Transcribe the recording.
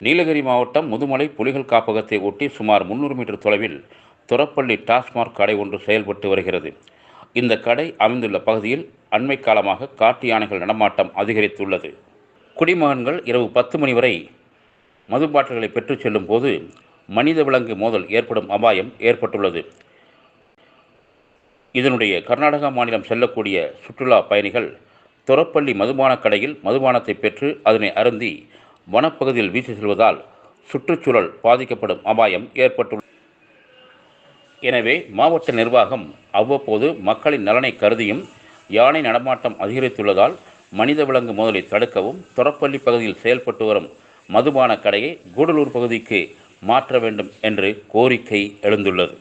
நீலகிரி மாவட்டம் முதுமலை புலிகள் காப்பகத்தை ஒட்டி சுமார் 300 மீட்டர் தொலைவில் துரப்பள்ளி டாஸ்மாக் கடை ஒன்று செயல்பட்டு வருகிறது. இந்த கடை அமைந்துள்ள பகுதியில் அண்மை காலமாக காட்டு யானைகள் நடமாட்டம் அதிகரித்துள்ளது. குடிமகன்கள் இரவு 10 மணி வரை மது பாட்டில்களை பெற்றுச் செல்லும் போது மனித விலங்கு மோதல் ஏற்படும் அபாயம் ஏற்பட்டுள்ளது. இதனுடைய கர்நாடகா மாநிலம் செல்லக்கூடிய சுற்றுலா பயணிகள் துரப்பள்ளி மதுபான கடையில் மதுபானத்தை பெற்று அதனை அருந்தி வனப்பகுதியில் வீசி செல்வதால் சுற்றுச்சூழல் பாதிக்கப்படும் அபாயம் ஏற்பட்டுள்ளது. எனவே மாவட்ட நிர்வாகம் அவ்வப்போது மக்களின் நலனை கருதியும் யானை நடமாட்டம் அதிகரித்துள்ளதால் மனித விலங்கு மோதலை தடுக்கவும் துரப்பள்ளி பகுதியில் செயல்பட்டு வரும் மதுபான கடையை கூடலூர் பகுதிக்கு மாற்ற வேண்டும் என்று கோரிக்கை எழுந்துள்ளது.